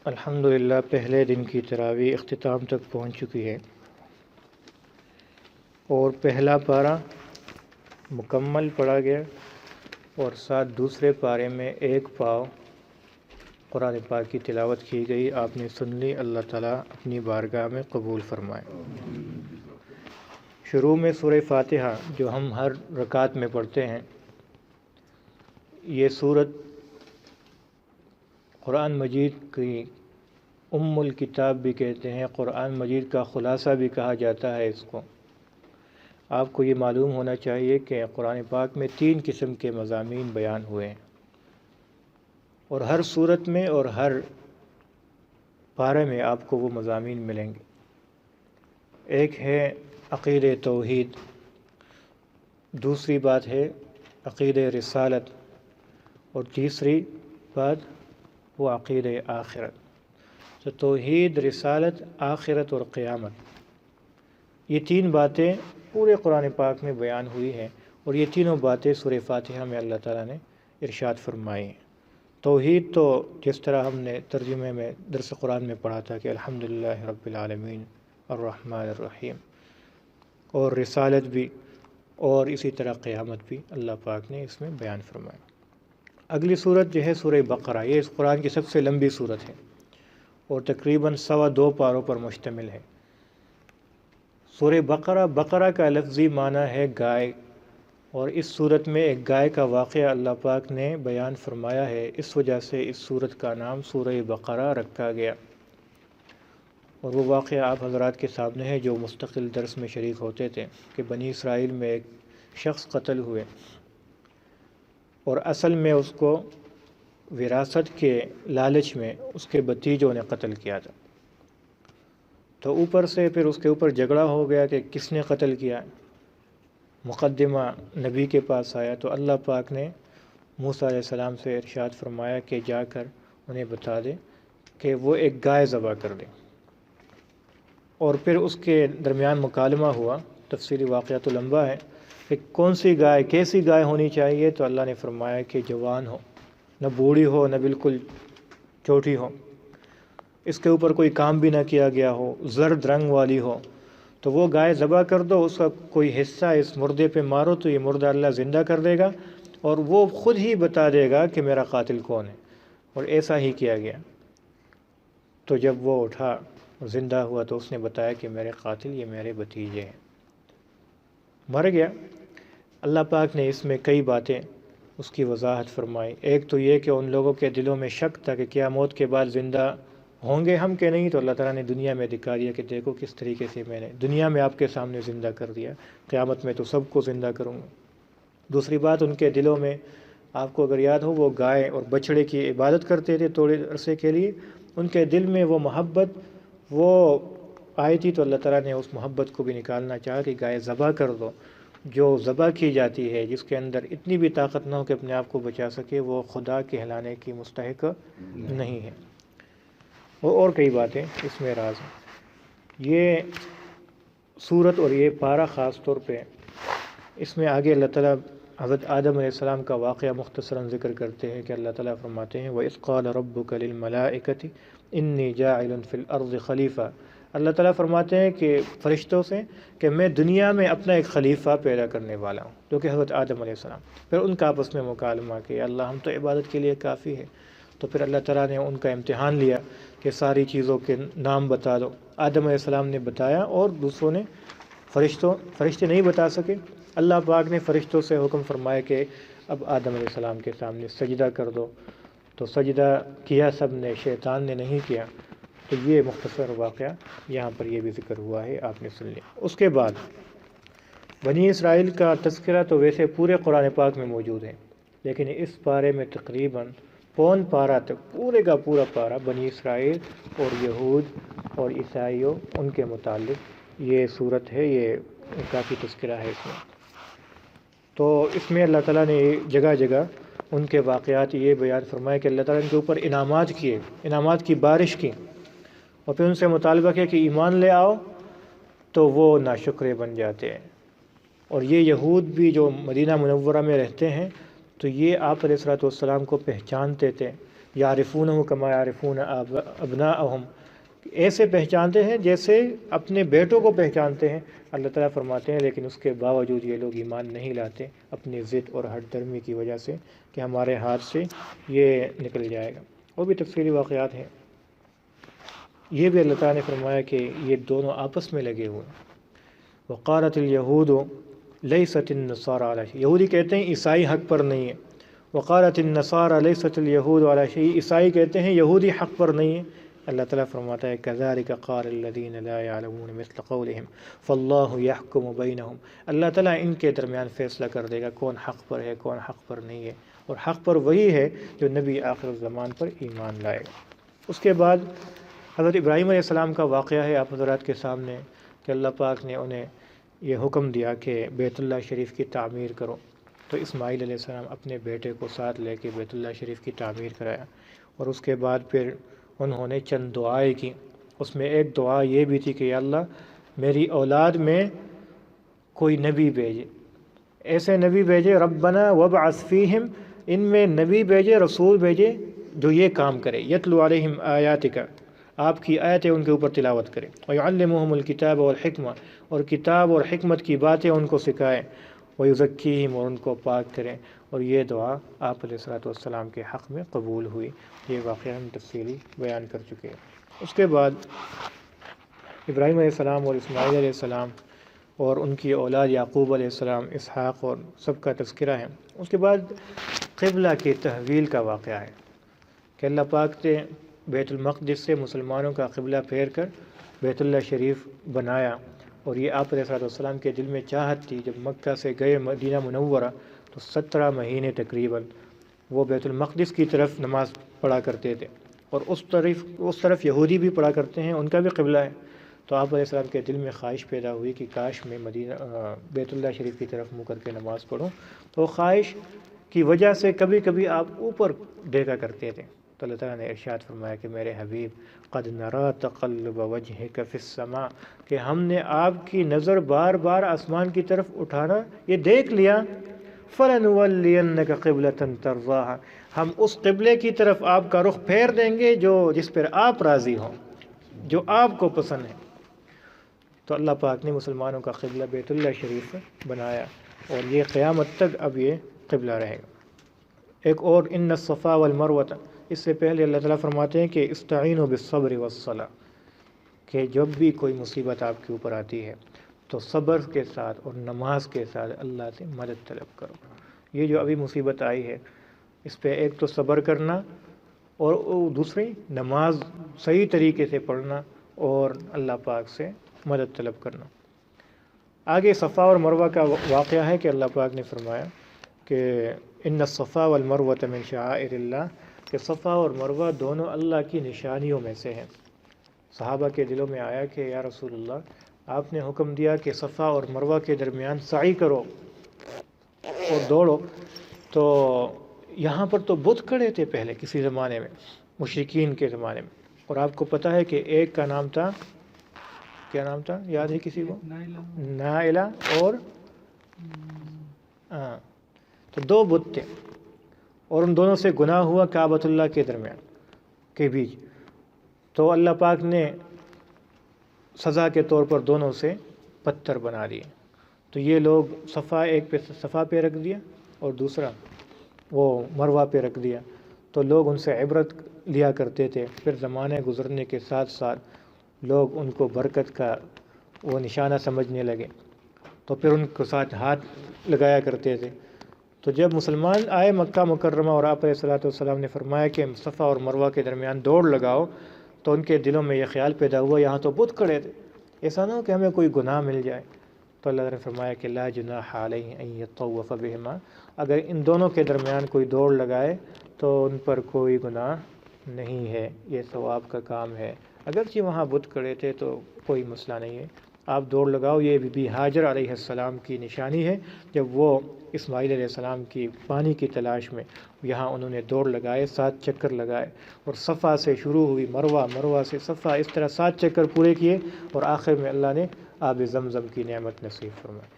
الحمدللہ پہلے دن کی تراویح اختتام تک پہنچ چکی ہے اور پہلا پارہ مکمل پڑھا گیا اور ساتھ دوسرے پارے میں ایک پاؤ قرآن پاک کی تلاوت کی گئی۔ آپ نے سن لی، اللہ تعالیٰ اپنی بارگاہ میں قبول فرمائے۔ شروع میں سورہ فاتحہ جو ہم ہر رکعت میں پڑھتے ہیں، یہ سورت قرآن مجید کی ام الکتاب بھی کہتے ہیں، قرآن مجید کا خلاصہ بھی کہا جاتا ہے اس کو۔ آپ کو یہ معلوم ہونا چاہیے کہ قرآن پاک میں 3 قسم کے مضامین بیان ہوئے ہیں اور ہر سورت میں اور ہر پارے میں آپ کو وہ مضامین ملیں گے۔ ایک ہے عقید توحید، دوسری بات ہے عقید رسالت، اور تیسری بات وہ عقید آخرت۔ تو توحید، رسالت، آخرت اور قیامت، یہ 3 باتیں پورے قرآن پاک میں بیان ہوئی ہیں، اور یہ تینوں باتیں سورہ فاتحہ میں اللہ تعالیٰ نے ارشاد فرمائی ہیں۔ توحید تو جس طرح ہم نے ترجمے میں درس قرآن میں پڑھا تھا کہ الحمدللہ رب العالمین الرحمن الرحیم، اور رسالت بھی، اور اسی طرح قیامت بھی اللہ پاک نے اس میں بیان فرمایا۔ اگلی صورت جو ہے سورہ بقرہ، یہ اس قرآن کی سب سے لمبی صورت ہے اور تقریباً 2.25 پاروں پر مشتمل ہے۔ سورہ بقرہ، بقرہ کا لفظی معنی ہے گائے، اور اس صورت میں ایک گائے کا واقعہ اللہ پاک نے بیان فرمایا ہے، اس وجہ سے اس صورت کا نام سورہ بقرہ رکھا گیا۔ اور وہ واقعہ آپ حضرات کے سامنے ہے جو مستقل درس میں شریک ہوتے تھے کہ بنی اسرائیل میں ایک شخص قتل ہوئے، اور اصل میں اس کو وراثت کے لالچ میں اس کے بھتیجوں نے قتل کیا تھا۔ تو اوپر سے پھر اس کے اوپر جھگڑا ہو گیا کہ کس نے قتل کیا۔ مقدمہ نبی کے پاس آیا تو اللہ پاک نے موسیٰ علیہ السلام سے ارشاد فرمایا کہ جا کر انہیں بتا دے کہ وہ ایک گائے ذبح کر دیں، اور پھر اس کے درمیان مکالمہ ہوا۔ تفصیلی واقعہ تو لمبا ہے کہ کون سی گائے، کیسی گائے ہونی چاہیے، تو اللہ نے فرمایا کہ جوان ہو، نہ بوڑھی ہو نہ بالکل چھوٹی ہو، اس کے اوپر کوئی کام بھی نہ کیا گیا ہو، زرد رنگ والی ہو، تو وہ گائے ذبح کر دو، اس کا کوئی حصہ اس مردے پہ مارو تو یہ مردہ اللہ زندہ کر دے گا، اور وہ خود ہی بتا دے گا کہ میرا قاتل کون ہے۔ اور ایسا ہی کیا گیا۔ تو جب وہ اٹھا زندہ ہوا تو اس نے بتایا کہ میرے قاتل یہ میرے بھتیجے ہیں، مر گیا۔ اللہ پاک نے اس میں کئی باتیں اس کی وضاحت فرمائی۔ ایک تو یہ کہ ان لوگوں کے دلوں میں شک تھا کہ کیا موت کے بعد زندہ ہوں گے ہم کہ نہیں، تو اللہ تعالیٰ نے دنیا میں دکھا دیا کہ دیکھو کس طریقے سے میں نے دنیا میں آپ کے سامنے زندہ کر دیا، قیامت میں تو سب کو زندہ کروں گا۔ دوسری بات، ان کے دلوں میں، آپ کو اگر یاد ہو، وہ گائے اور بچھڑے کی عبادت کرتے تھے تھوڑے عرصے کے لیے، ان کے دل میں وہ محبت وہ آئی تھی، تو اللہ تعالیٰ نے اس محبت کو بھی نکالنا چاہا کہ گائے ذبح کر دو۔ جو ذبح کی جاتی ہے، جس کے اندر اتنی بھی طاقت نہ ہو کہ اپنے آپ کو بچا سکے، وہ خدا کہلانے کی مستحق نہیں ہے۔ اور کئی باتیں اس میں راز ہیں۔ یہ صورت اور یہ پارہ خاص طور پہ اس میں آگے اللہ تعالیٰ حضرت آدم علیہ السلام کا واقعہ مختصراً ذکر کرتے ہیں کہ اللہ تعالیٰ فرماتے ہیں وَإِذْ قَالَ رَبُّكَ لِلْمَلَائِكَةِ إِنِّي جَاعِلٌ فِي الْأَرْضِ خَلِيفَةً۔ اللہ تعالیٰ فرماتے ہیں کہ فرشتوں سے کہ میں دنیا میں اپنا ایک خلیفہ پیدا کرنے والا ہوں، جو کہ حضرت آدم علیہ السلام۔ پھر ان کا آپس میں مکالمہ کہ اللہ ہم تو عبادت کے لیے کافی ہے۔ تو پھر اللہ تعالیٰ نے ان کا امتحان لیا کہ ساری چیزوں کے نام بتا دو۔ آدم علیہ السلام نے بتایا اور دوسروں نے، فرشتے نہیں بتا سکے۔ اللہ پاک نے فرشتوں سے حکم فرمایا کہ اب آدم علیہ السلام کے سامنے سجدہ کر دو، تو سجدہ کیا سب نے، شیطان نے نہیں کیا۔ تو یہ مختصر واقعہ یہاں پر یہ بھی ذکر ہوا ہے، آپ نے سن لیا۔ اس کے بعد بنی اسرائیل کا تذکرہ تو ویسے پورے قرآن پاک میں موجود ہے، لیکن اس پارے میں تقریباً پون پارہ تک، پورے کا پورا پارہ بنی اسرائیل اور یہود اور عیسائیوں ان کے متعلق یہ صورت ہے، یہ کافی تذکرہ ہے اس میں۔ تو اس میں اللہ تعالیٰ نے جگہ جگہ ان کے واقعات یہ بیان فرمائے کہ اللہ تعالیٰ نے ان کے اوپر انعامات کیے، انعامات کی بارش کی، اور پھر ان سے مطالبہ کیا کہ ایمان لے آؤ، تو وہ ناشکرے بن جاتے ہیں۔ اور یہ یہود بھی جو مدینہ منورہ میں رہتے ہیں، تو یہ آپ علیہ الصلوۃ والسلام کو پہچانتے تھے، یعرفونہ کما یعرفون ابناءہم، ایسے پہچانتے ہیں جیسے اپنے بیٹوں کو پہچانتے ہیں۔ اللہ تعالیٰ فرماتے ہیں لیکن اس کے باوجود یہ لوگ ایمان نہیں لاتے اپنی ضد اور ہٹ درمی کی وجہ سے کہ ہمارے ہاتھ سے یہ نکل جائے گا۔ اور بھی تفصیلی واقعات ہیں، یہ بھی اللہ تعالیٰ نے فرمایا کہ یہ دونوں آپس میں لگے ہوئے ہیں۔ وقالت الیہود لیست النصارى علی شیء، یہودی کہتے ہیں عیسائی حق پر نہیں ہے۔ وقالت النصارى لیست الیہود علی شیء، عیسائی کہتے ہیں یہودی حق پر نہیں ہے۔ اللہ تعالیٰ فرماتا ہے کذالک قال الذین لا یعلمون مثل قولہم فاللہ یحکم بینہم، اللہ تعالیٰ ان کے درمیان فیصلہ کر دے گا کون حق پر ہے کون حق پر نہیں ہے، اور حق پر وہی ہے جو نبی آخر الزمان پر ایمان لائے گا۔ اس کے بعد حضرت ابراہیم علیہ السلام کا واقعہ ہے آپ حضرات کے سامنے کہ اللہ پاک نے انہیں یہ حکم دیا کہ بیت اللہ شریف کی تعمیر کرو، تو اسماعیل علیہ السلام اپنے بیٹے کو ساتھ لے کے بیت اللہ شریف کی تعمیر کرایا، اور اس کے بعد پھر انہوں نے چند دعائیں کی۔ اس میں ایک دعا یہ بھی تھی کہ یا اللہ میری اولاد میں کوئی نبی بھیجے، ایسے نبی بھیجے، ربنا وابعث فیہم، ان میں نبی بھیجے، رسول بھیجے جو یہ کام کرے، یتلو علیہم آیاتک، آپ کی آیتیں ان کے اوپر تلاوت کرے، ویعلمہم الکتاب والحکمہ، اور کتاب اور حکمت کی باتیں ان کو سکھائیں، ویزکیہم، اور ان کو پاک کریں۔ اور یہ دعا آپ علیہ الصلوۃ والسلام کے حق میں قبول ہوئی۔ یہ واقعہ ہم تفصیلی بیان کر چکے ہیں۔ اس کے بعد ابراہیم علیہ السلام اور اسماعیل علیہ السلام اور ان کی اولاد یعقوب علیہ السلام، اسحاق اور سب کا تذکرہ ہے۔ اس کے بعد قبلہ کی تحویل کا واقعہ ہے کہ اللہ پاک نے بیت المقدس سے مسلمانوں کا قبلہ پھیر کر بیت اللہ شریف بنایا، اور یہ آپ علیہ السلام کے دل میں چاہت تھی۔ جب مکہ سے گئے مدینہ منورہ تو 17 مہینے تقریباً وہ بیت المقدس کی طرف نماز پڑھا کرتے تھے، اور اس طرف یہودی بھی پڑھا کرتے ہیں، ان کا بھی قبلہ ہے۔ تو آپ علیہ السلام کے دل میں خواہش پیدا ہوئی کہ کاش میں بیت اللہ شریف کی طرف منہ کر کے نماز پڑھوں، تو خواہش کی وجہ سے کبھی کبھی آپ اوپر دیکھا کرتے تھے۔ تو اللہ تعالیٰ نے ارشاد فرمایا کہ میرے حبیب قد نرا تقلب وجہک فی السماء، کہ ہم نے آپ کی نظر بار بار آسمان کی طرف اٹھانا یہ دیکھ لیا، فَلَنُوَلِّيَنَّكَ قِبْلَةً تَرْضَاهَا، ہم اس قبلے کی طرف آپ کا رخ پھیر دیں گے جس پر آپ راضی ہوں، جو آپ کو پسند ہے۔ تو اللہ پاک نے مسلمانوں کا قبلہ بیت اللہ شریف بنایا، اور یہ قیامت تک اب یہ قبلہ رہے گا۔ ایک اور ان الصفا والمروۃ، اس سے پہلے اللہ تعالیٰ فرماتے ہیں کہ استعینوا بالصبر والصلاۃ، کہ جب بھی کوئی مصیبت آپ کے اوپر آتی ہے تو صبر کے ساتھ اور نماز کے ساتھ اللہ سے مدد طلب کرو۔ یہ جو ابھی مصیبت آئی ہے اس پہ ایک تو صبر کرنا، اور دوسری نماز صحیح طریقے سے پڑھنا اور اللہ پاک سے مدد طلب کرنا۔ آگے صفا اور مروہ کا واقعہ ہے کہ اللہ پاک نے فرمایا کہ ان الصفا والمروۃ من شعائر اللہ، کہ صفا اور مروہ دونوں اللہ کی نشانیوں میں سے ہیں۔ صحابہ کے دلوں میں آیا کہ یا رسول اللہ آپ نے حکم دیا کہ صفا اور مروہ کے درمیان سعی کرو اور دوڑو، تو یہاں پر تو بت کھڑے تھے پہلے کسی زمانے میں، مشرکین کے زمانے میں، اور آپ کو پتہ ہے کہ ایک کا نام تھا، کیا نام تھا یاد ہے کسی کو؟ نائلہ، اور تو 2 بت تھے، اور ان دونوں سے گناہ ہوا کعبۃ اللہ کے درمیان کے بیچ، تو اللہ پاک نے سزا کے طور پر دونوں سے پتھر بنا دیے۔ تو یہ لوگ ایک پہ صفا پہ رکھ دیا اور دوسرا وہ مروہ پہ رکھ دیا، تو لوگ ان سے عبرت لیا کرتے تھے۔ پھر زمانے گزرنے کے ساتھ ساتھ لوگ ان کو برکت کا وہ نشانہ سمجھنے لگے، تو پھر ان کے ساتھ ہاتھ لگایا کرتے تھے۔ تو جب مسلمان آئے مکہ مکرمہ اور آپ علیہ الصلوۃ والسلام نے فرمایا کہ صفا اور مروہ کے درمیان دوڑ لگاؤ، تو ان کے دلوں میں یہ خیال پیدا ہوا یہاں تو بت کھڑے تھے، ایسا نہ ہو کہ ہمیں کوئی گناہ مل جائے۔ تو اللہ نے فرمایا کہ لا جناح علیہ ان یطوف بہما، اگر ان دونوں کے درمیان کوئی دوڑ لگائے تو ان پر کوئی گناہ نہیں ہے، یہ ثواب کا کام ہے۔ اگرچہ وہاں بت کھڑے تھے تو کوئی مسئلہ نہیں ہے، آپ دوڑ لگاؤ۔ یہ بی بی ہاجر علیہ السلام کی نشانی ہے، جب وہ اسماعیل علیہ السلام کی پانی کی تلاش میں یہاں انہوں نے دوڑ لگائے، 7 چکر لگائے، اور صفا سے شروع ہوئی مروہ، مروہ سے صفا، اس طرح 7 چکر پورے کیے، اور آخر میں اللہ نے آب زمزم کی نعمت نصیب فرمائی۔